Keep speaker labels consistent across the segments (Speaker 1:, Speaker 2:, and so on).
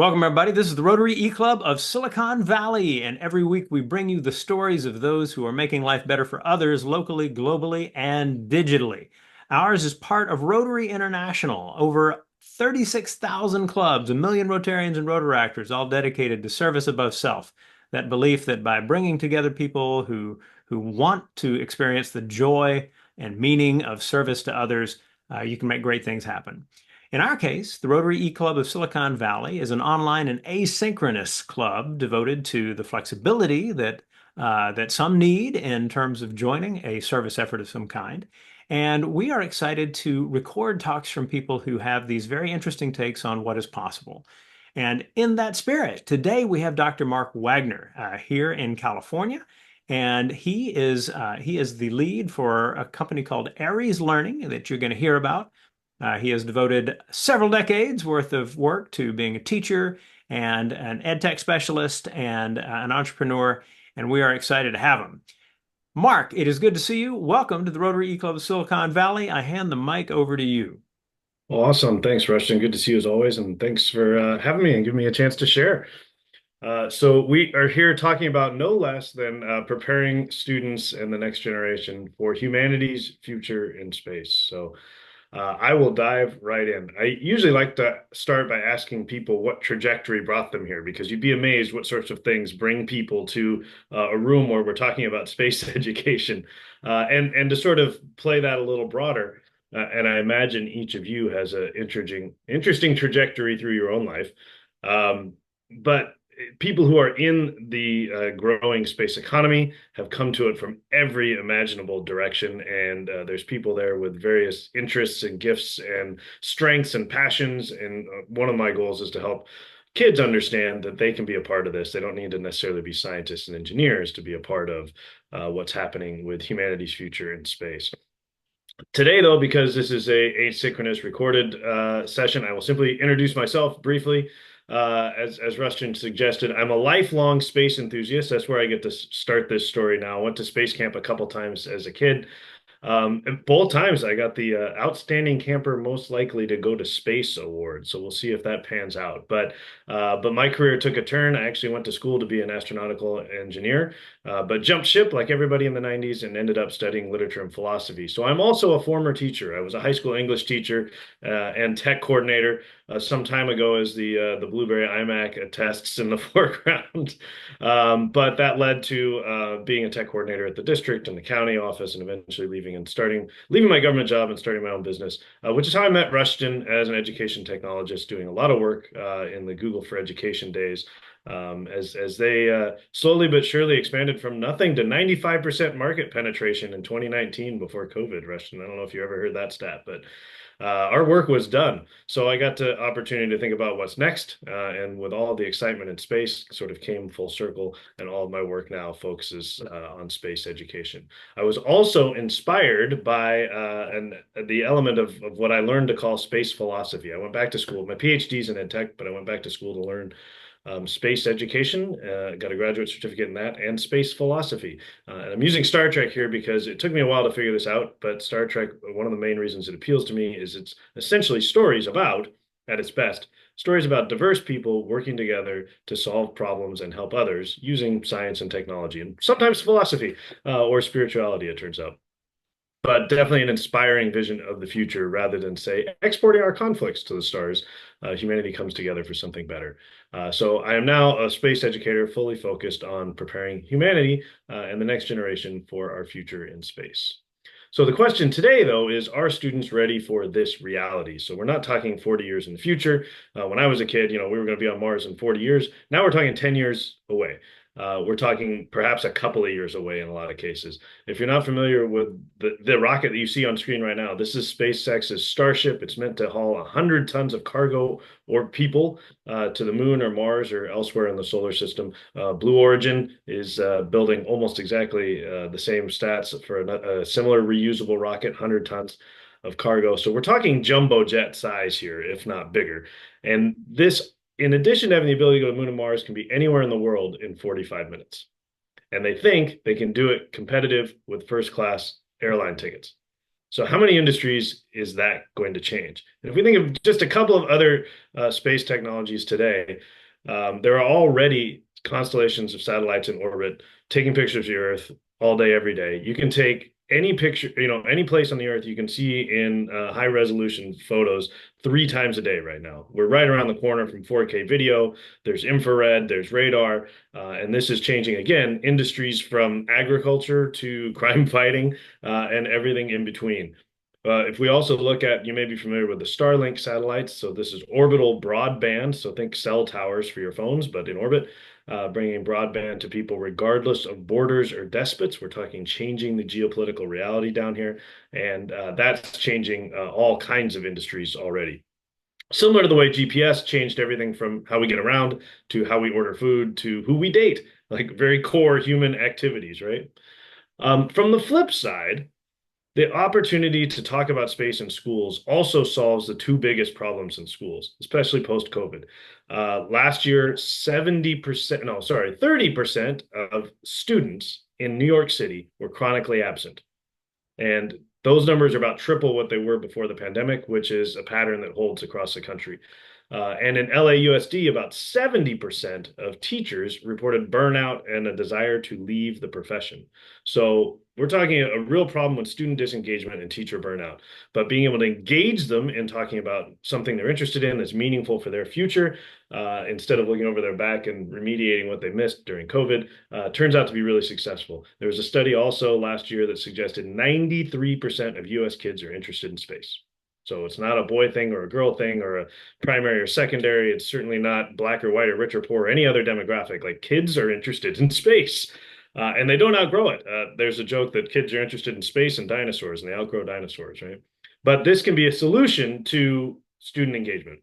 Speaker 1: Welcome, everybody. This is the Rotary E-Club of Silicon Valley, and every week we bring you the stories of those who are making life better for others locally, globally, and digitally. Ours is part of Rotary International, over 36,000 clubs, a million Rotarians and Rotaractors, all dedicated to service above self. That belief that by bringing together people who want to experience the joy and meaning of service to others, you can make great things happen. In our case, the Rotary E-Club of Silicon Valley is an online and asynchronous club devoted to the flexibility that some need in terms of joining a service effort of some kind. And we are excited to record talks from people who have these very interesting takes on what is possible. And in that spirit, today we have Dr. Mark Wagner here in California. And he is the lead for a company called Aries Learning that you're going to hear about. He has devoted several decades worth of work to being a teacher and an ed tech specialist and an entrepreneur, and we are excited to have him. Mark, it is good to see you. Welcome to the Rotary E-Club of Silicon Valley. I hand the mic over to you.
Speaker 2: Awesome. Thanks, Rushton. Good to see you as always. And thanks for having me and giving me a chance to share. So we are here talking about no less than preparing students and the next generation for humanity's future in space. So I will dive right in. I usually like to start by asking people what trajectory brought them here, because you'd be amazed what sorts of things bring people to a room where we're talking about space education, and to sort of play that a little broader. And I imagine each of you has an interesting trajectory through your own life. But people who are in the growing space economy have come to it from every imaginable direction. And there's people there with various interests and gifts and strengths and passions. And one of my goals is to help kids understand that they can be a part of this. They don't need to necessarily be scientists and engineers to be a part of what's happening with humanity's future in space. Today, though, because this is a asynchronous recorded session, I will simply introduce myself briefly. As Rustin suggested, I'm a lifelong space enthusiast. That's where I get to start this story now. I went to space camp a couple times as a kid. And both times I got the outstanding camper most likely to go to space award. So we'll see if that pans out. But my career took a turn. I actually went to school to be an astronautical engineer, but jumped ship like everybody in the 90s and ended up studying literature and philosophy. So I'm also a former teacher. I was a high school English teacher and tech coordinator some time ago, as the Blueberry iMac attests in the foreground. But that led to being a tech coordinator at the district and the county office, and eventually leaving my government job and starting my own business, which is how I met Rushton as an education technologist, doing a lot of work in the Google for Education days. As they slowly but surely expanded from nothing to 95% market penetration in 2019 before COVID, Rushton. I don't know if you ever heard that stat, but our work was done. So I got the opportunity to think about what's next. And with all the excitement in space, sort of came full circle, and all of my work now focuses on space education. I was also inspired by the element of what I learned to call space philosophy. I went back to school. My PhD's in ed tech, but I went back to school to learn space education, got a graduate certificate in that, and space philosophy. And I'm using Star Trek here because it took me a while to figure this out, but Star Trek, one of the main reasons it appeals to me is it's essentially stories about, at its best, stories about diverse people working together to solve problems and help others using science and technology, and sometimes philosophy or spirituality, it turns out. But definitely an inspiring vision of the future rather than, say, exporting our conflicts to the stars. Humanity comes together for something better. So I am now a space educator fully focused on preparing humanity and the next generation for our future in space. So the question today, though, is, are students ready for this reality? So we're not talking 40 years in the future. When I was a kid, we were going to be on Mars in 40 years. Now we're talking 10 years away. We're talking perhaps a couple of years away in a lot of cases. If you're not familiar with the rocket that you see on screen right now, this is SpaceX's Starship. It's meant to haul 100 tons of cargo or people to the moon or Mars or elsewhere in the solar system. Blue Origin is building almost exactly the same stats for a similar reusable rocket, 100 tons of cargo. So we're talking jumbo jet size here, if not bigger. And this, in addition to having the ability to go to the moon and Mars, can be anywhere in the world in 45 minutes. And they think they can do it competitive with first class airline tickets. So how many industries is that going to change? And if we think of just a couple of other space technologies today, there are already constellations of satellites in orbit taking pictures of the Earth all day, every day. You can take any picture, any place on the Earth you can see in high resolution photos 3 times a day right now. We're right around the corner from 4K video. There's infrared, there's radar, and this is changing again industries from agriculture to crime fighting and everything in between. If we also look at, you may be familiar with the Starlink satellites. So this is orbital broadband. So think cell towers for your phones, but in orbit, bringing broadband to people regardless of borders or despots. We're talking changing the geopolitical reality down here, and that's changing all kinds of industries already. Similar to the way GPS changed everything from how we get around to how we order food to who we date, like very core human activities, right? From the flip side, the opportunity to talk about space in schools also solves the two biggest problems in schools, especially post-COVID. Last year, 70%, no, sorry, 30% of students in New York City were chronically absent. And those numbers are about triple what they were before the pandemic, which is a pattern that holds across the country. And in LAUSD, about 70% of teachers reported burnout and a desire to leave the profession. So we're talking a real problem with student disengagement and teacher burnout. But being able to engage them in talking about something they're interested in that's meaningful for their future, instead of looking over their back and remediating what they missed during COVID, turns out to be really successful. There was a study also last year that suggested 93% of US kids are interested in space. So it's not a boy thing or a girl thing or a primary or secondary. It's certainly not black or white or rich or poor or any other demographic. Like kids are interested in space, and they don't outgrow it. There's a joke that kids are interested in space and dinosaurs, and they outgrow dinosaurs, right? But this can be a solution to student engagement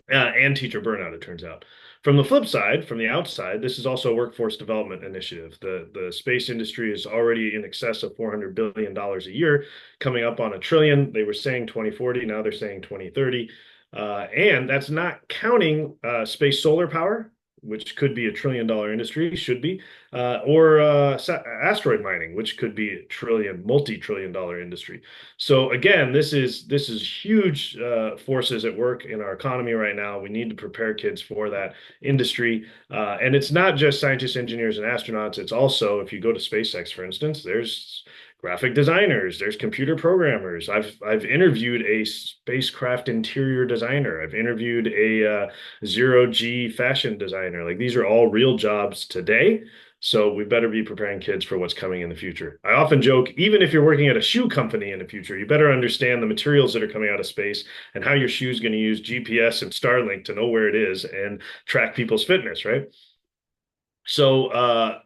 Speaker 2: and teacher burnout, it turns out. From the flip side, from the outside, this is also a workforce development initiative. The space industry is already in excess of $400 billion a year, coming up on $1 trillion. They were saying 2040, now they're saying 2030. And that's not counting space solar power, which could be $1 trillion industry, should be, or asteroid mining, which could be a trillion, multi-trillion dollar industry. So again, this is huge forces at work in our economy right now. We need to prepare kids for that industry, and it's not just scientists, engineers, and astronauts. It's also, if you go to SpaceX, for instance, there's graphic designers, there's computer programmers. I've interviewed a spacecraft interior designer. I've interviewed a zero-G fashion designer. Like these are all real jobs today. So we better be preparing kids for what's coming in the future. I often joke, even if you're working at a shoe company in the future, you better understand the materials that are coming out of space and how your shoe is going to use GPS and Starlink to know where it is and track people's fitness, right? So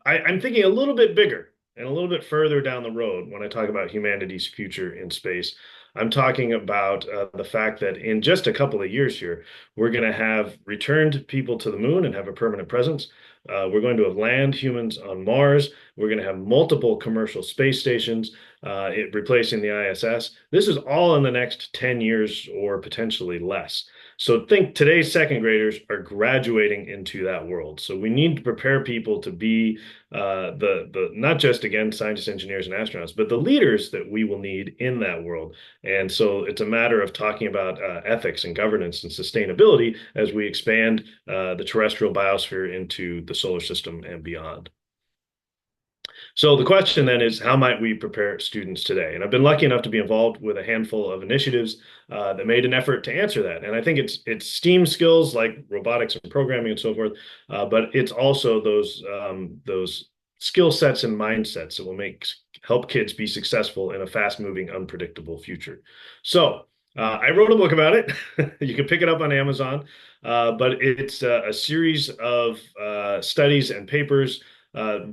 Speaker 2: I'm thinking a little bit bigger and a little bit further down the road when I talk about humanity's future in space. I'm talking about the fact that in just a couple of years here, we're going to have returned people to the moon and have a permanent presence. We're going to have land humans on Mars. We're going to have multiple commercial space stations, replacing the ISS. This is all in the next 10 years or potentially less. So think today's second graders are graduating into that world. So we need to prepare people to be the not just again scientists, engineers, and astronauts, but the leaders that we will need in that world. And so it's a matter of talking about ethics and governance and sustainability as we expand the terrestrial biosphere into the solar system and beyond. So the question then is, how might we prepare students today? And I've been lucky enough to be involved with a handful of initiatives that made an effort to answer that. And I think it's STEAM skills like robotics and programming and so forth, but it's also those skill sets and mindsets that will help kids be successful in a fast-moving, unpredictable future. So I wrote a book about it. You can pick it up on Amazon, but it's a series of studies and papers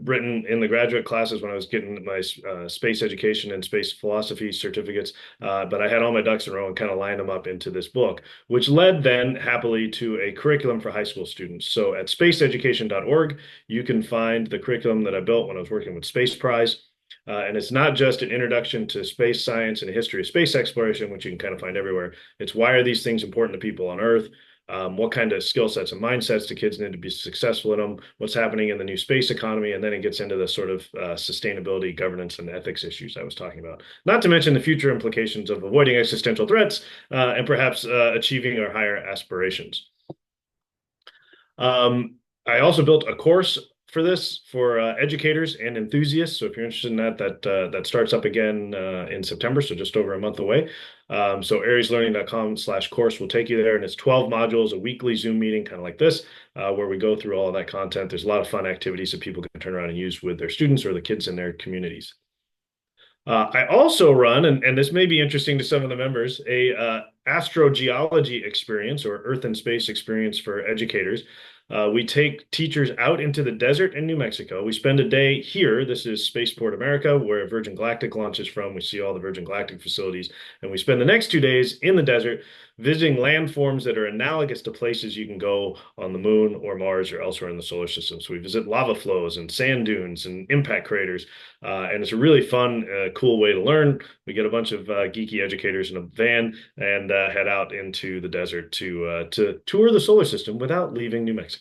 Speaker 2: written in the graduate classes when I was getting my space education and space philosophy certificates. But I had all my ducks in a row and kind of lined them up into this book, which led then happily to a curriculum for high school students. So at spaceeducation.org, you can find the curriculum that I built when I was working with Space Prize. And it's not just an introduction to space science and a history of space exploration, which you can kind of find everywhere. It's why are these things important to people on Earth? What kind of skill sets and mindsets do kids need to be successful in them? What's happening in the new space economy? And then it gets into the sort of sustainability, governance, and ethics issues I was talking about. Not to mention the future implications of avoiding existential threats and perhaps achieving our higher aspirations. I also built a course for this for educators and enthusiasts. So if you're interested in that, that starts up again in September, so just over a month away. So arieslearning.com/course will take you there, and it's 12 modules, a weekly Zoom meeting, kind of like this, where we go through all of that content. There's a lot of fun activities that people can turn around and use with their students or the kids in their communities. I also run, and this may be interesting to some of the members, a astrogeology experience or Earth and space experience for educators. We take teachers out into the desert in New Mexico. We spend a day here. This is Spaceport America, where Virgin Galactic launches from. We see all the Virgin Galactic facilities. And we spend the next 2 days in the desert visiting landforms that are analogous to places you can go on the moon or Mars or elsewhere in the solar system. So we visit lava flows and sand dunes and impact craters. And it's a really fun, cool way to learn. We get a bunch of geeky educators in a van and head out into the desert to tour the solar system without leaving New Mexico.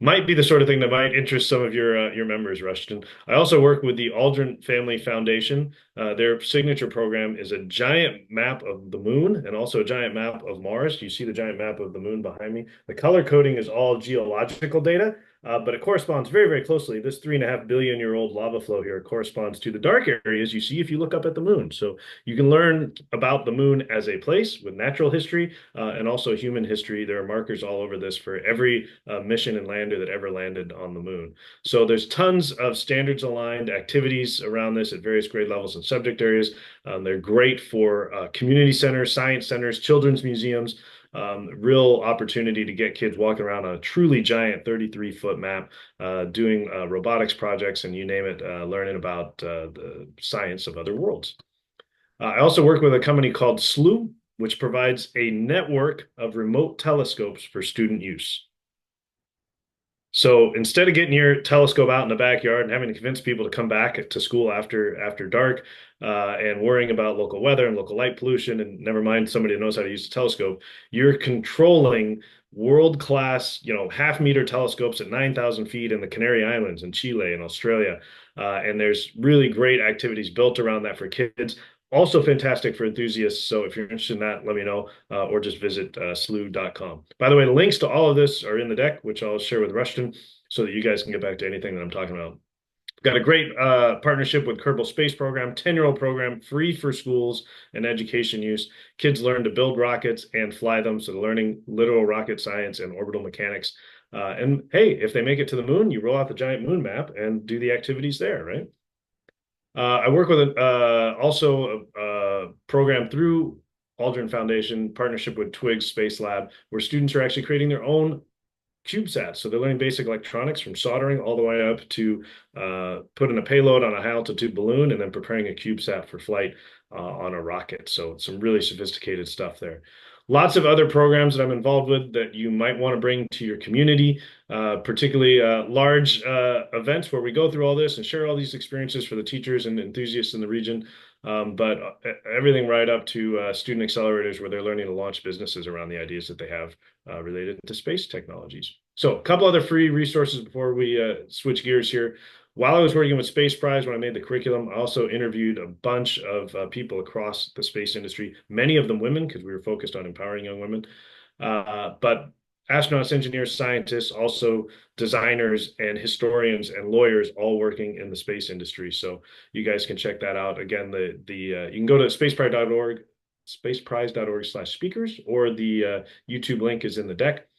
Speaker 2: Might be the sort of thing that might interest some of your members, Rushton. I also work with the Aldrin Family Foundation. Their signature program is a giant map of the moon and also a giant map of Mars. You see the giant map of the moon behind me. The color coding is all geological data, but it corresponds very, very closely. This 3.5 billion-year-old lava flow here corresponds to the dark areas you see if you look up at the moon. So you can learn about the moon as a place with natural history and also human history. There are markers all over this for every mission and lander that ever landed on the moon. So there's tons of standards aligned activities around this at various grade levels and subject areas. They're great for community centers, science centers, children's museums. Real opportunity to get kids walking around on a truly giant 33-foot map, doing robotics projects and you name it, learning about the science of other worlds. I also work with a company called Slooh, which provides a network of remote telescopes for student use. So instead of getting your telescope out in the backyard and having to convince people to come back to school after dark and worrying about local weather and local light pollution, and never mind somebody who knows how to use a telescope, you're controlling world-class, half-meter telescopes at 9,000 feet in the Canary Islands and Chile and Australia. And there's really great activities built around that for kids. Also fantastic for enthusiasts. So if you're interested in that, let me know or just visit slooh.com. By the way, the links to all of this are in the deck, which I'll share with Rushton so that you guys can get back to anything that I'm talking about. Got a great partnership with Kerbal Space Program, 10-year-old program, free for schools and education use. Kids learn to build rockets and fly them. So they're learning literal rocket science and orbital mechanics. And hey, if they make it to the moon, you roll out the giant moon map and do the activities there, right? I work with also a program through Aldrin Foundation, partnership with Twigs Space Lab, where students are actually creating their own CubeSats. So they're learning basic electronics from soldering all the way up to putting a payload on a high altitude balloon and then preparing a CubeSat for flight on a rocket. So some really sophisticated stuff there. Lots of other programs that I'm involved with that you might want to bring to your community, particularly large events where we go through all this and share all these experiences for the teachers and enthusiasts in the region. But everything right up to student accelerators where they're learning to launch businesses around the ideas that they have related to space technologies. So a couple other free resources before we switch gears here. While I was working with Space Prize, when I made the curriculum, I also interviewed a bunch of people across the space industry, many of them women, because we were focused on empowering young women. But astronauts, engineers, scientists, also designers and historians and lawyers all working in the space industry. So you guys can check that out. Again, you can go to spaceprize.org, spaceprize.org/speakers, or the YouTube link is in the deck.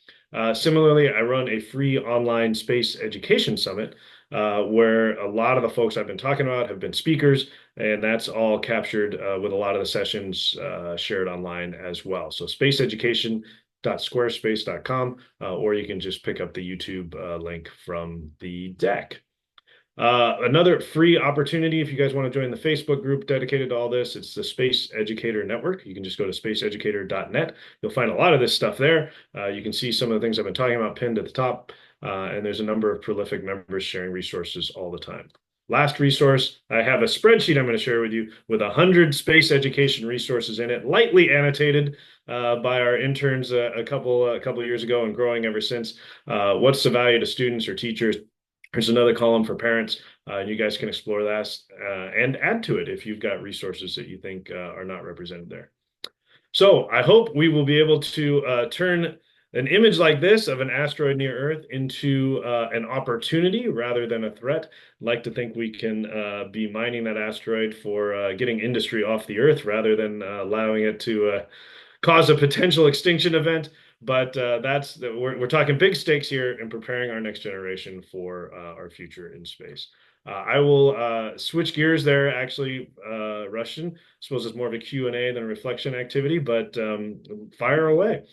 Speaker 2: Similarly, I run a free online space education summit where a lot of the folks I've been talking about have been speakers, and that's all captured with a lot of the sessions shared online as well. So spaceeducation.squarespace.com, or you can just pick up the YouTube link from the deck. Another free opportunity, if you guys want to join the Facebook group dedicated to all this, it's the Space Educator Network. You can just go to spaceeducator.net. You'll find a lot of this stuff there. You can see some of the things I've been talking about pinned at the top, and there's a number of prolific members sharing resources all the time. Last resource, I have a spreadsheet I'm going to share with you with 100 space education resources in it, lightly annotated by our interns a couple years ago and growing ever since. What's the value to students or teachers? There's another column for parents. You guys can explore that and add to it if you've got resources that you think are not represented there. So I hope we will be able to turn an image like this of an asteroid near Earth into an opportunity rather than a threat. I'd like to think we can be mining that asteroid for getting industry off the Earth rather than allowing it to cause a potential extinction event. But we're talking big stakes here and preparing our next generation for our future in space. I will switch gears there, actually, Russian. I suppose it's more of a Q&A than a reflection activity, but fire away.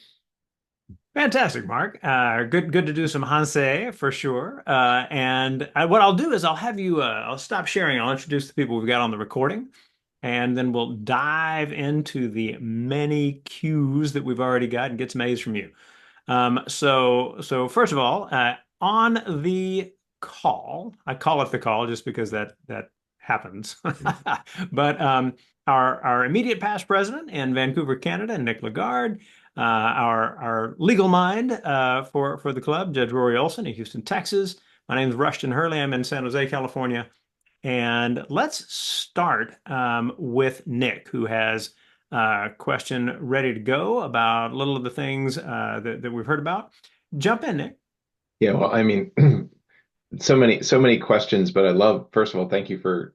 Speaker 1: Fantastic, Mark. Good to do some Hansei for sure. And what I'll do is I'll have you, I'll stop sharing. I'll introduce the people we've got on the recording, and then we'll dive into the many cues that we've already got and get some A's from you. So first of all, on the call, I call it the call just because that happens. But our immediate past president in Vancouver, Canada, Nick Lagarde, our legal mind for the club, Judge Rory Olson in Houston, Texas. My name is Rushton Hurley. I'm in San Jose, California. And let's start with Nick, who has a question ready to go about a little of the things that we've heard about. Jump in, Nick.
Speaker 3: Yeah, well, I mean, so many questions, but I love, first of all, thank you for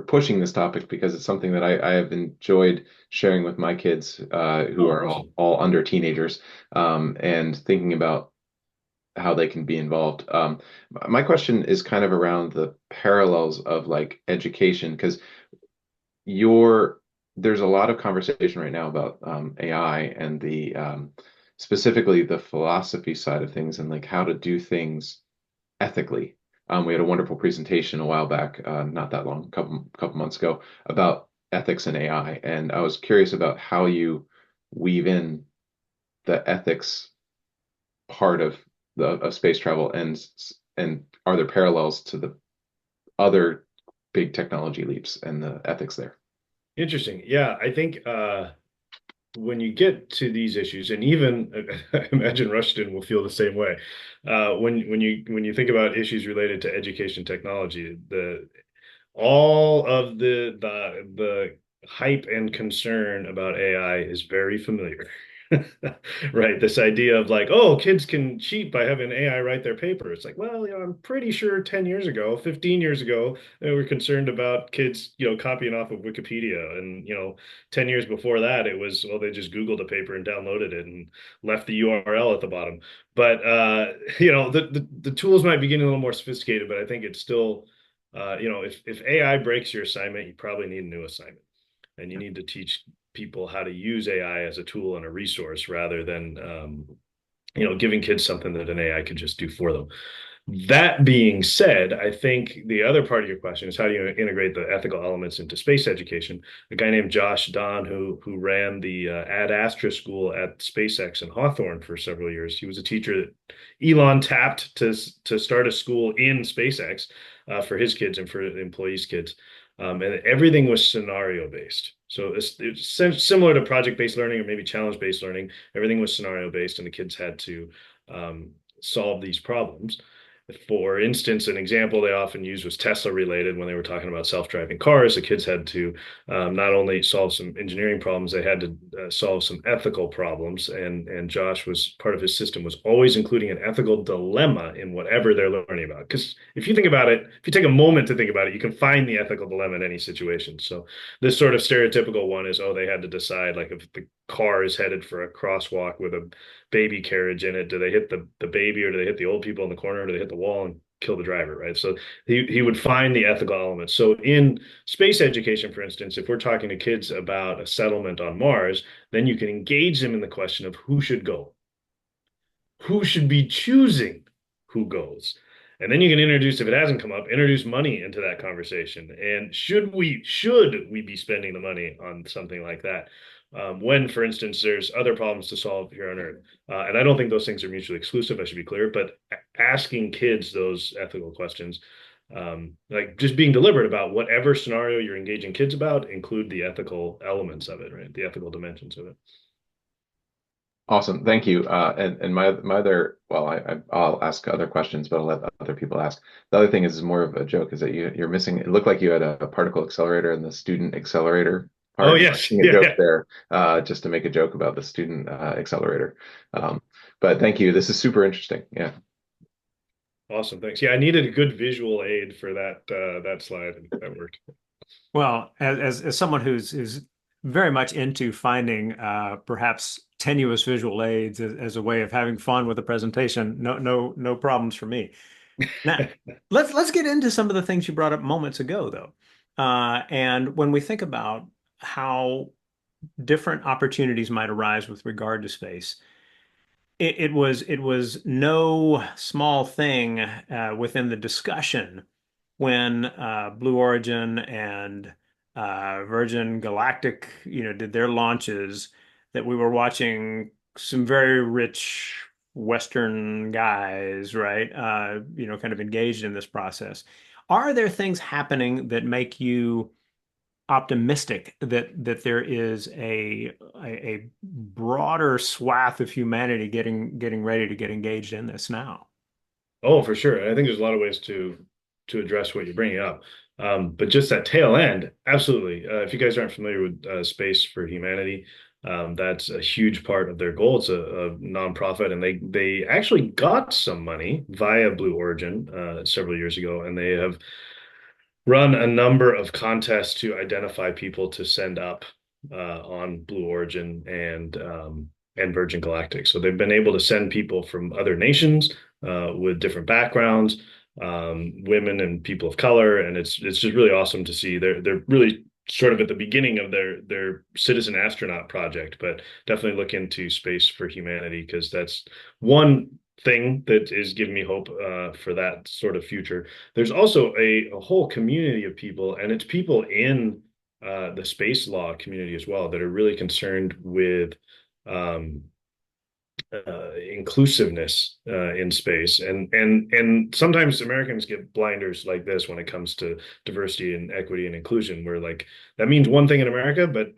Speaker 3: pushing this topic because it's something that I have enjoyed sharing with my kids, who
Speaker 2: Oh,
Speaker 3: are
Speaker 2: awesome.
Speaker 3: all under teenagers, and thinking about how they can be involved. My question is kind of around the parallels of like education, because you're there's a lot of conversation right now about AI and the specifically the philosophy side of things and like how to do things ethically. We had a wonderful presentation a while back, not that long, couple months ago, about ethics and AI, and I was curious about how you weave in the ethics part of the of space travel, and are there parallels to the other big technology leaps and the ethics there?
Speaker 2: Interesting. Yeah, I think when you get to these issues, and even I imagine Rushton will feel the same way. When you think about issues related to education technology, the all of the hype and concern about AI is very familiar. Right. This idea of like, oh, kids can cheat by having AI write their paper. It's like, well, I'm pretty sure 10 years ago, 15 years ago, they were concerned about kids, copying off of Wikipedia. And, 10 years before that, it was, well, they just Googled a paper and downloaded it and left the URL at the bottom. But, the tools might be getting a little more sophisticated, but I think it's still, if AI breaks your assignment, you probably need a new assignment, and you need to teach people how to use AI as a tool and a resource rather than giving kids something that an AI could just do for them. That being said, I think the other part of your question is how do you integrate the ethical elements into space education? A guy named Josh Don, who ran the Ad Astra school at SpaceX in Hawthorne for several years, he was a teacher that Elon tapped to start a school in SpaceX for his kids and for the employees' kids. And everything was scenario based. So it's similar to project based learning or maybe challenge based learning. Everything was scenario based, and the kids had to solve these problems. For instance, an example they often used was Tesla related when they were talking about self-driving cars. The kids had to not only solve some engineering problems, they had to solve some ethical problems. And Josh was part of his system was always including an ethical dilemma in whatever they're learning about. Because if you think about it, if you take a moment to think about it, you can find the ethical dilemma in any situation. So this sort of stereotypical one is, oh, they had to decide like if the car is headed for a crosswalk with a baby carriage in it, do they hit the baby or do they hit the old people in the corner or do they hit the wall and kill the driver, right? So he would find the ethical elements. So in space education, for instance, if we're talking to kids about a settlement on Mars, then you can engage them in the question of who should go, who should be choosing who goes. And then you can introduce, if it hasn't come up, introduce money into that conversation. And should we be spending the money on something like that? When, for instance, there's other problems to solve here on Earth. And I don't think those things are mutually exclusive, I should be clear, but asking kids those ethical questions Like just being deliberate about whatever scenario you're engaging kids about, include the ethical elements of it, right? The ethical dimensions of it.
Speaker 3: Awesome, thank you. And my other, well, I'll ask other questions, but I'll let other people ask. The other thing is more of a joke, is that you're missing. It looked like you had a particle accelerator and the student accelerator
Speaker 2: Oh
Speaker 3: part. I'm
Speaker 2: yes,
Speaker 3: making a
Speaker 2: yeah,
Speaker 3: joke
Speaker 2: yeah.
Speaker 3: there, just to make a joke about the student accelerator. But thank you. This is super interesting. Yeah.
Speaker 2: Awesome, thanks. Yeah, I needed a good visual aid for that slide, and that worked.
Speaker 1: Well, as someone who's very much into finding perhaps tenuous visual aids as a way of having fun with a presentation, no problems for me. Now, let's get into some of the things you brought up moments ago, though. And when we think about how different opportunities might arise with regard to space, it was no small thing within the discussion when Blue Origin and Virgin Galactic, did their launches, that we were watching some very rich Western guys, right? Kind of engaged in this process. Are there things happening that make you optimistic that there is a broader swath of humanity getting ready to get engaged in this now?
Speaker 2: Oh, for sure. And I think there's a lot of ways to address what you're bringing up. But just that tail end, absolutely. If you guys aren't familiar with Space for Humanity, that's a huge part of their goal. It's a nonprofit, and they actually got some money via Blue Origin several years ago, and they have run a number of contests to identify people to send up on Blue Origin and Virgin Galactic. So they've been able to send people from other nations with different backgrounds, women and people of color, and it's just really awesome to see. They're really sort of at the beginning of their citizen astronaut project, but definitely look into Space for Humanity, because that's one thing that is giving me hope for that sort of future. There's also a whole community of people, and it's people in the space law community as well, that are really concerned with um, inclusiveness in space, and sometimes Americans get blinders like this when it comes to diversity and equity and inclusion, where like that means one thing in America, but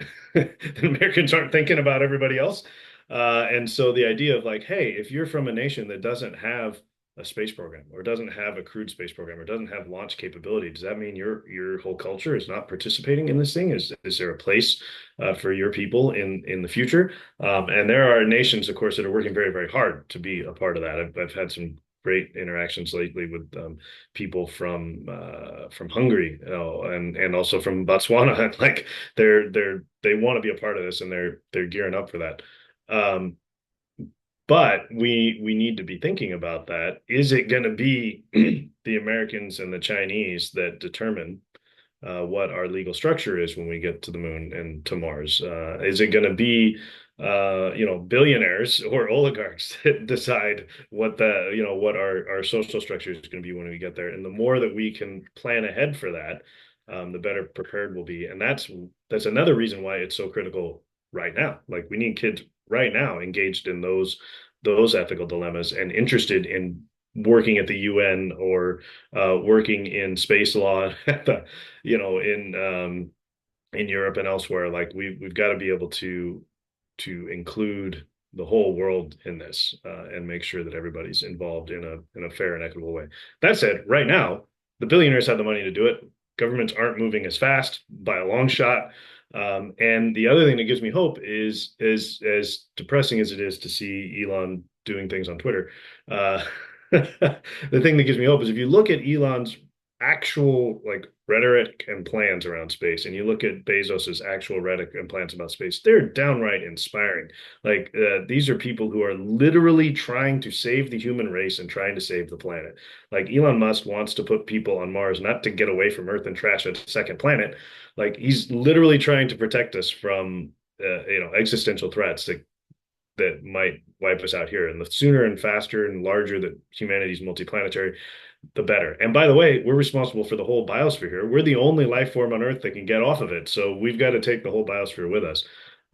Speaker 2: Americans aren't thinking about everybody else. And so the idea of like, hey, if you're from a nation that doesn't have a space program, or doesn't have a crewed space program, or doesn't have launch capability, does that mean your whole culture is not participating in this thing? Is there a place for your people in the future? And there are nations, of course, that are working very, very hard to be a part of that. I've had some great interactions lately with people from Hungary, and also from Botswana. Like they want to be a part of this, and they're gearing up for that. Um, but we need to be thinking about that. Is it going to be the Americans and the Chinese that determine what our legal structure is when we get to the moon and to Mars? Is it going to be billionaires or oligarchs that decide what our social structure is going to be when we get there? And the more that we can plan ahead for that, the better prepared we'll be. And that's another reason why it's so critical right now. Like we need kids right now engaged in those ethical dilemmas and interested in working at the UN, or working in space law at the, in Europe and elsewhere. Like we've got to be able to include the whole world in this, and make sure that everybody's involved in a fair and equitable way. That said, right now the billionaires have the money to do it. Governments aren't moving as fast by a long shot. And the other thing that gives me hope is as depressing as it is to see Elon doing things on Twitter. Uh, the thing that gives me hope is if you look at Elon's actual like rhetoric and plans around space, and you look at Bezos's actual rhetoric and plans about space, they're downright inspiring. Like these are people who are literally trying to save the human race and trying to save the planet. Like Elon Musk wants to put people on Mars, not to get away from Earth and trash a second planet. Like he's literally trying to protect us from existential threats that might wipe us out here. And the sooner and faster and larger that humanity's multiplanetary, the better. And by the way, we're responsible for the whole biosphere here. We're the only life form on Earth that can get off of it. So we've got to take the whole biosphere with us.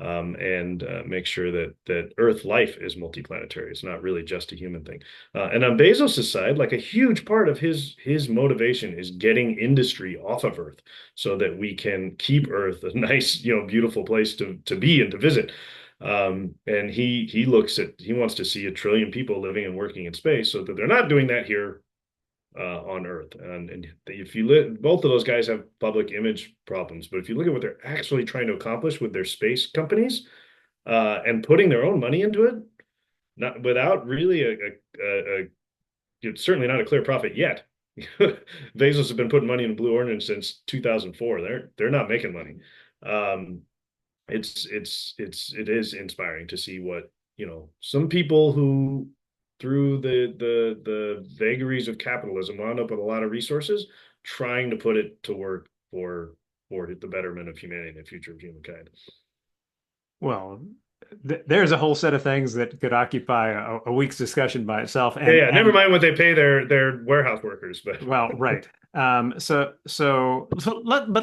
Speaker 2: and make sure that Earth life is multiplanetary. It's not really just a human thing. And on Bezos's side, like a huge part of his motivation is getting industry off of Earth so that we can keep Earth a nice, beautiful place to be and to visit. And he wants to see 1 trillion people living and working in space so that they're not doing that here on Earth. And if you both of those guys have public image problems, but if you look at what they're actually trying to accomplish with their space companies and putting their own money into it, not without really it's certainly not a clear profit yet. Bezos has been putting money in Blue Origin since 2004. They're not making money. Um, it is inspiring to see what, some people who through the vagaries of capitalism wound up with a lot of resources trying to put it to work for the betterment of humanity and the future of humankind.
Speaker 1: Well, there's a whole set of things that could occupy a week's discussion by itself.
Speaker 2: Yeah,
Speaker 1: And
Speaker 2: yeah, never mind what they pay their warehouse workers, but
Speaker 1: well, right. But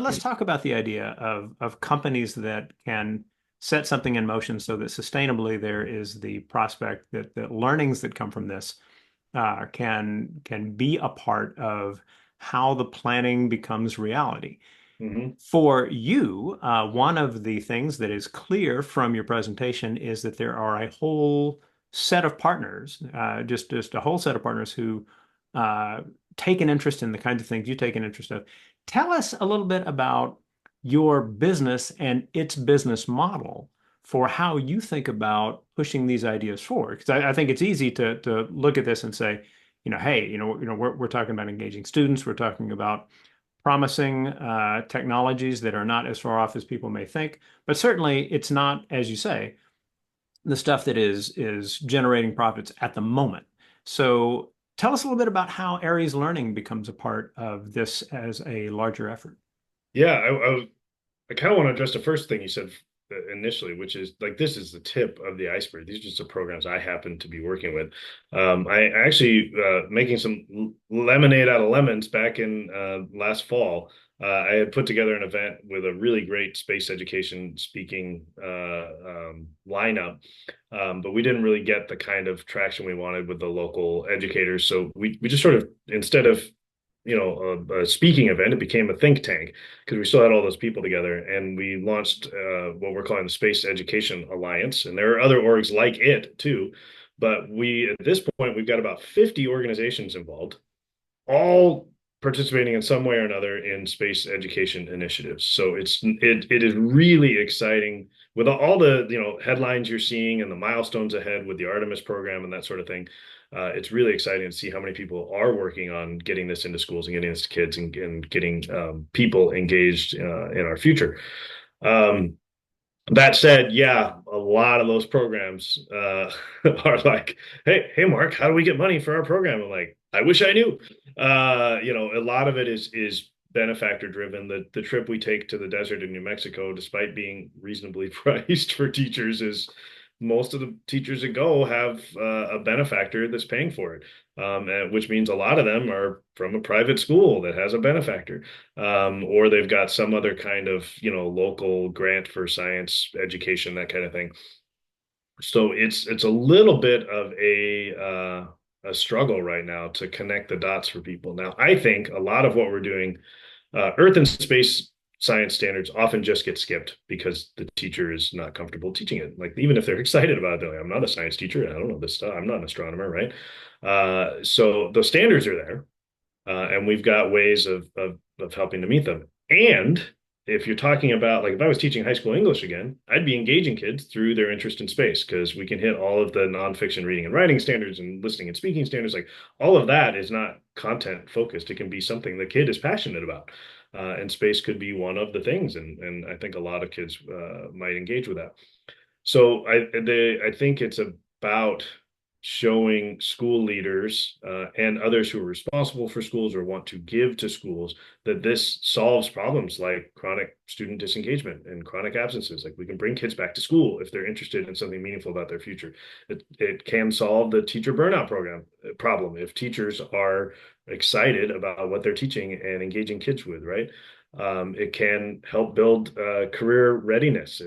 Speaker 1: let's talk about the idea of companies that can set something in motion so that sustainably there is the prospect that the learnings that come from this can be a part of how the planning becomes reality.
Speaker 2: Mhm.
Speaker 1: For you, one of the things that is clear from your presentation is that there are a whole set of partners, just a whole set of partners who uh, take an interest in the kinds of things you take an interest of. Tell us a little bit about your business and its business model for how you think about pushing these ideas forward. Because I think it's easy to look at this and say, hey, we're talking about engaging students, we're talking about promising technologies that are not as far off as people may think. But certainly, it's not, as you say, the stuff that is generating profits at the moment. So tell us a little bit about how Aries Learning becomes a part of this as a larger effort.
Speaker 2: Yeah, I kind of want to address the first thing you said initially, which is like this is the tip of the iceberg. These are just the programs I happen to be working with. I actually making some lemonade out of lemons back in last fall. I had put together an event with a really great space education speaking lineup, but we didn't really get the kind of traction we wanted with the local educators. So we just sort of instead of a speaking event, it became a think tank because we still had all those people together, and we launched what we're calling the Space Education Alliance, and there are other orgs like it too. But we, at this point, we've got about 50 organizations involved, all participating in some way or another in space education initiatives. So it is really exciting with all the headlines you're seeing and the milestones ahead with the Artemis program and that sort of thing. It's really exciting to see how many people are working on getting this into schools and getting this to kids and getting people engaged in our future. Um, that said, yeah, a lot of those programs are like, hey, Mark, how do we get money for our program? I'm like, I wish I knew. A lot of it is benefactor driven. The trip we take to the desert in New Mexico, despite being reasonably priced for teachers, is most of the teachers that go have a benefactor that's paying for it, which means a lot of them are from a private school that has a benefactor, or they've got some other kind of local grant for science education, that kind of thing. So it's a little bit of a struggle right now to connect the dots for people. Now, I think a lot of what we're doing, Earth and space science standards often just get skipped because the teacher is not comfortable teaching it. Like even if they're excited about it, they're like, I'm not a science teacher. I don't know this stuff. I'm not an astronomer, right? So the standards are there, and we've got ways of helping to meet them. And if you're talking about like if I was teaching high school English again, I'd be engaging kids through their interest in space because we can hit all of the nonfiction reading and writing standards and listening and speaking standards. Like all of that is not content focused. It can be something the kid is passionate about. And space could be one of the things, and I think a lot of kids might engage with that. So I think it's about showing school leaders and others who are responsible for schools or want to give to schools that this solves problems like chronic student disengagement and chronic absences. Like we can bring kids back to school if they're interested in something meaningful about their future. It can solve the teacher burnout problem if teachers are excited about what they're teaching and engaging kids with, right? It can help build career readiness.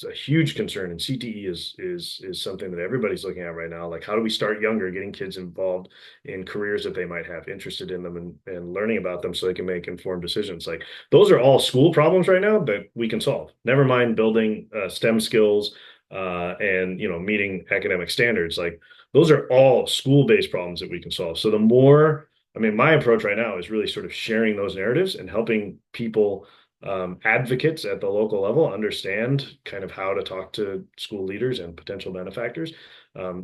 Speaker 2: a huge concern, and CTE is something that everybody's looking at right now. Like, how do we start younger, getting kids involved in careers that they might have, interested in them, and learning about them so they can make informed decisions. Like, those are all school problems right now that we can solve. Never mind building STEM skills and meeting academic standards. Like, those are all school-based problems that we can solve. So the more, I mean, my approach right now is really sort of sharing those narratives and helping people, advocates at the local level, understand kind of how to talk to school leaders and potential benefactors,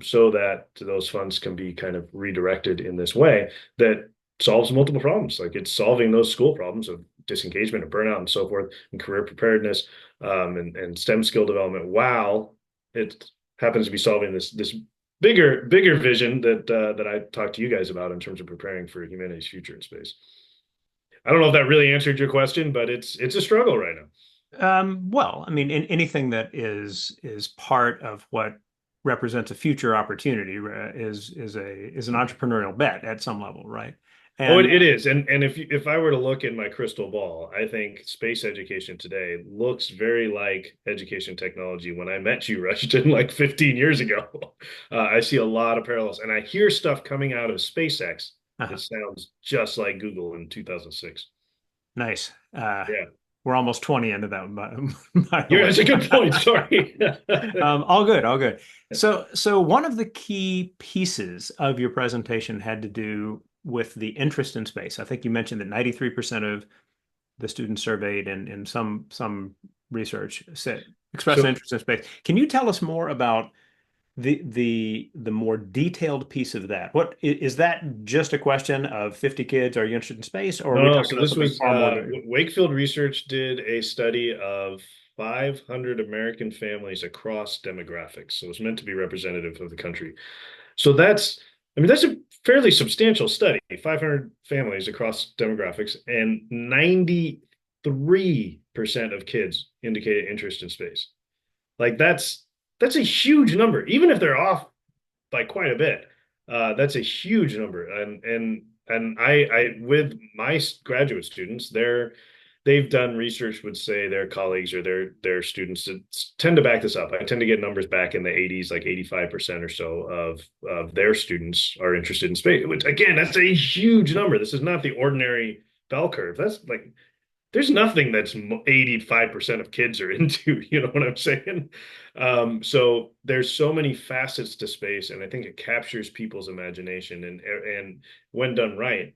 Speaker 2: so that those funds can be kind of redirected in this way that solves multiple problems. Like, it's solving those school problems of disengagement and burnout and so forth, and career preparedness, and STEM skill development, while it happens to be solving this bigger vision that I talked to you guys about in terms of preparing for humanity's future in space. I don't know if that really answered your question, but it's a struggle right now.
Speaker 1: Well, I mean, anything that is part of what represents a future opportunity is an entrepreneurial bet at some level, right?
Speaker 2: Oh,
Speaker 1: And
Speaker 2: it is. And if I were to look in my crystal ball, I think space education today looks very like education technology when I met you, Rushton, like 15 years ago. I see a lot of parallels, and I hear stuff coming out of SpaceX that
Speaker 1: uh,
Speaker 2: sounds just like Google in 2006.
Speaker 1: nice.
Speaker 2: Yeah,
Speaker 1: We're almost 20 into that, by the
Speaker 2: you're,
Speaker 1: way.
Speaker 2: that's a good point. Sorry.
Speaker 1: All good, all good. So one of the key pieces of your presentation had to do with the interest in space. I think you mentioned that 93% of the students surveyed in some research said expressed an
Speaker 2: So
Speaker 1: interest in space. Can you tell us more about the more detailed piece of that? What is that just a question of 50 kids, are you interested in space, or are we
Speaker 2: no,
Speaker 1: talking
Speaker 2: so
Speaker 1: about
Speaker 2: this
Speaker 1: something
Speaker 2: was
Speaker 1: far more than
Speaker 2: Wakefield Research did a study of 500 American families across demographics. So it's meant to be representative of the country. So I mean, that's a fairly substantial study, 500 families across demographics, and 93% of kids indicated interest in space. Like, that's a huge number, even if they're off by quite a bit. That's a huge number, and I with my graduate students, they've done research would say their colleagues or their students that tend to back this up. I tend to get numbers back in the 80s, like 85% or so of their students are interested in space, which again, that's a huge number. This is not the ordinary bell curve. That's like, there's nothing that's 85% of kids are into, you know what I'm saying? So there's so many facets to space, and I think it captures people's imagination, and when done right,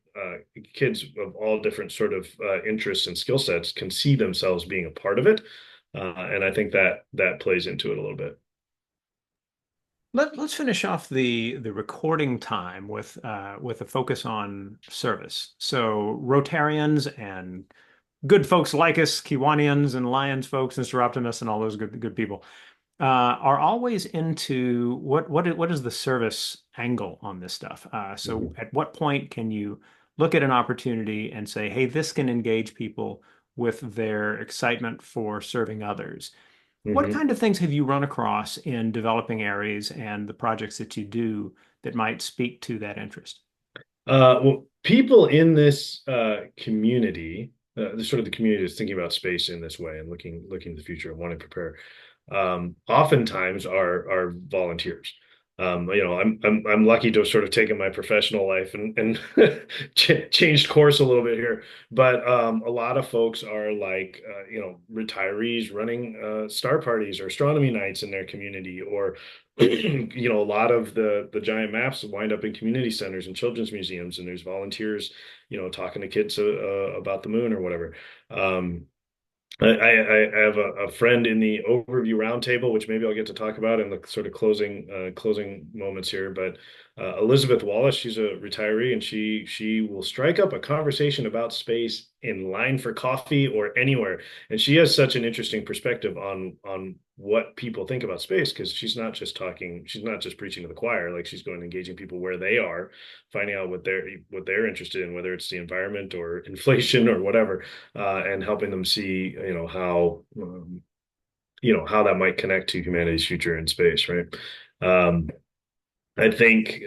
Speaker 2: kids of all different sort of interests and skill sets can see themselves being a part of it. And I think that plays into it a little bit.
Speaker 1: Let's finish off the recording time with a focus on service. So Rotarians and good folks like us, Kiwanians and Lions folks, Mr. Optimus, and all those good people, are always into what is the service angle on this stuff. So
Speaker 2: Mhm.
Speaker 1: at what point can you look at an opportunity and say, hey, this can engage people with their excitement for serving others? What
Speaker 2: Mhm.
Speaker 1: kind of things have you run across in developing areas and the projects that you do that might speak to that interest?
Speaker 2: Well, people in this community, the sort of the community is thinking about space in this way and looking to the future and wanting to prepare. Oftentimes are volunteers. I'm lucky to have sort of taken my professional life and changed course a little bit here, but a lot of folks are like retirees running star parties or astronomy nights in their community, or a lot of the giant maps wind up in community centers and children's museums, and there's volunteers, talking to kids about the moon or whatever. I have a friend in the overview roundtable, which maybe I'll get to talk about in the sort of closing moments here. But Elizabeth Wallace, she's a retiree, and she will strike up a conversation about space in line for coffee or anywhere. And she has such an interesting perspective on what people think about space, because she's not just preaching to the choir. Like, she's going and engaging people where they are, finding out what they're interested in, whether it's the environment or inflation or whatever, and helping them see, how that might connect to humanity's future in space, right? Um, I think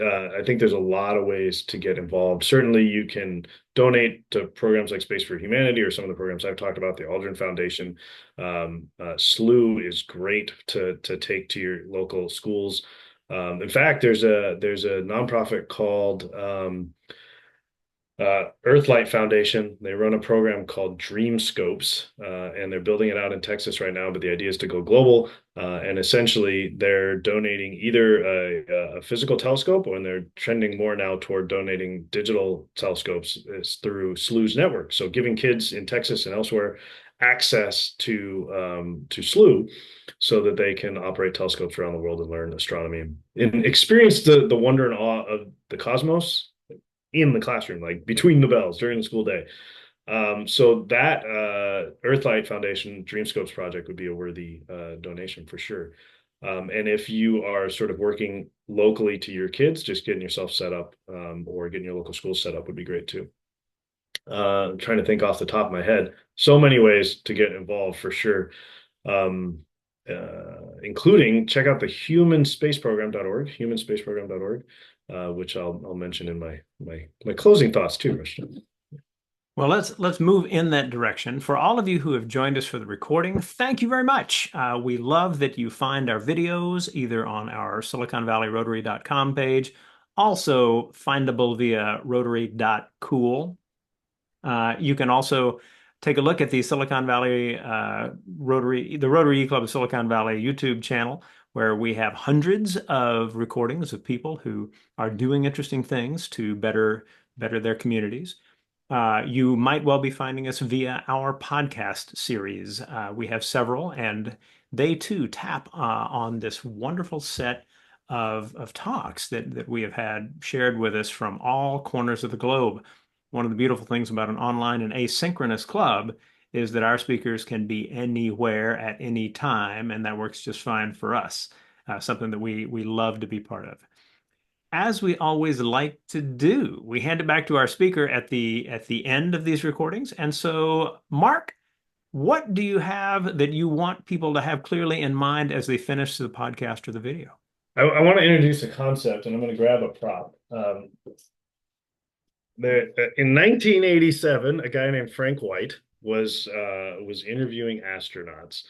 Speaker 2: there's a lot of ways to get involved. Certainly, you can donate to programs like Space for Humanity or some of the programs I've talked about, the Aldrin Foundation. Slooh is great to take to your local schools. In fact, there's a nonprofit called Earthlight Foundation. They run a program called Dream Scopes, and they're building it out in Texas right now. But the idea is to go global, and essentially they're donating either a physical telescope, or they're trending more now toward donating digital telescopes is through Slooh's network. So giving kids in Texas and elsewhere access to Slooh, so that they can operate telescopes around the world and learn astronomy and experience the wonder and awe of the cosmos in the classroom, like between the bells during the school day. So that Earthlight Foundation Dreamscopes project would be a worthy donation for sure. And if you are sort of working locally to your kids, just getting yourself set up or getting your local school set up would be great too. I'm trying to think off the top of my head. So many ways to get involved for sure. Including check out the humanspaceprogram.org, humanspaceprogram.org, which I'll mention in my closing thoughts too, Christian.
Speaker 1: Well, let's move in that direction. For all of you who have joined us for the recording, thank you very much. We love that you find our videos either on our SiliconValleyRotary.com page, also findable via Rotary.cool. You can also take a look at the Silicon Valley Rotary, the Rotary Club of Silicon Valley YouTube channel, where we have hundreds of recordings of people who are doing interesting things to better their communities. You might well be finding us via our podcast series. We have several, and they too tap on this wonderful set of talks that we have had shared with us from all corners of the globe. One of the beautiful things about an online and asynchronous club is that our speakers can be anywhere at any time, and that works just fine for us. Something that we love to be part of. As we always like to do, we hand it back to our speaker at the end of these recordings. And so, Mark, what do you have that you want people to have clearly in mind as they finish the podcast or the video?
Speaker 2: I want to introduce a concept, and I'm going to grab a prop. In 1987, a guy named Frank White was interviewing astronauts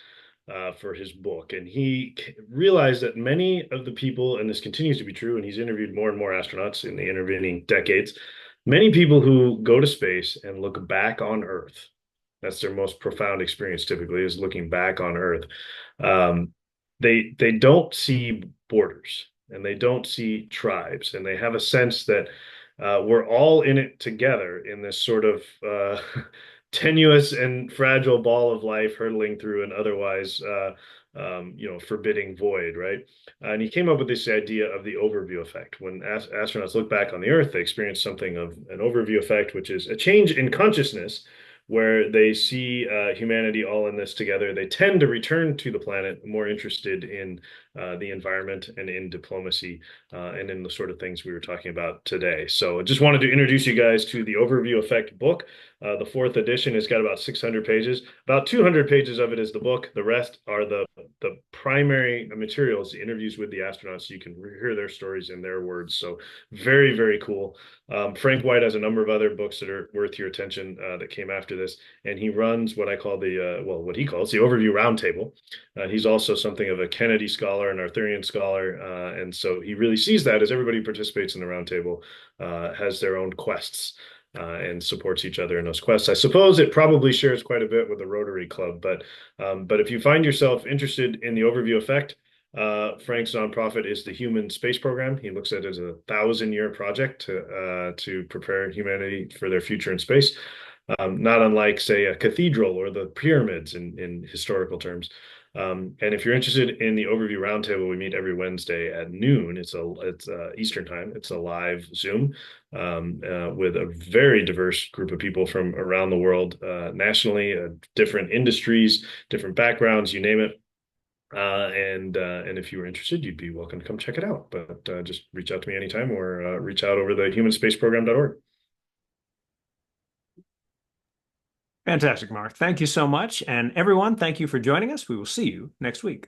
Speaker 2: for his book, and he realized that many of the people, and this continues to be true, and he's interviewed more and more astronauts in the intervening decades, many people who go to space and look back on Earth. That's their most profound experience typically, is looking back on Earth. Um, they don't see borders and they don't see tribes, and they have a sense that we're all in it together in this sort of tenuous and fragile ball of life, hurtling through an otherwise forbidding void, right? And he came up with this idea of the overview effect. When astronauts look back on the Earth, they experience something of an overview effect, which is a change in consciousness where they see humanity all in this together. They tend to return to the planet more interested in the environment and in diplomacy and in the sort of things we were talking about today. So I just wanted to introduce you guys to the Overview Effect book. The fourth edition has got about 600 pages. About 200 pages of it is the book. The rest are the primary materials, the interviews with the astronauts, so you can hear their stories in their words. So very, very cool. Frank White has a number of other books that are worth your attention that came after this, and he runs what I call what he calls the Overview Roundtable. He's also something of a Kennedy scholar, an Arthurian scholar, and so he really sees that as everybody who participates in the roundtable has their own quests and supports each other in those quests. I suppose it probably shares quite a bit with the Rotary Club, but if you find yourself interested in the Overview Effect, Frank's nonprofit is the Human Space Program. He looks at it as a 1,000-year project to prepare humanity for their future in space. Not unlike, say, a cathedral or the pyramids in historical terms. And if you're interested in the Overview Roundtable, we meet every Wednesday at noon. It's Eastern time. It's a live Zoom with a very diverse group of people from around the world, nationally, different industries, different backgrounds, you name it. And if you were interested, you'd be welcome to come check it out. But just reach out to me anytime or reach out over the humanspaceprogram.org.
Speaker 1: Fantastic, Mark. Thank you so much. And everyone, thank you for joining us. We will see you next week.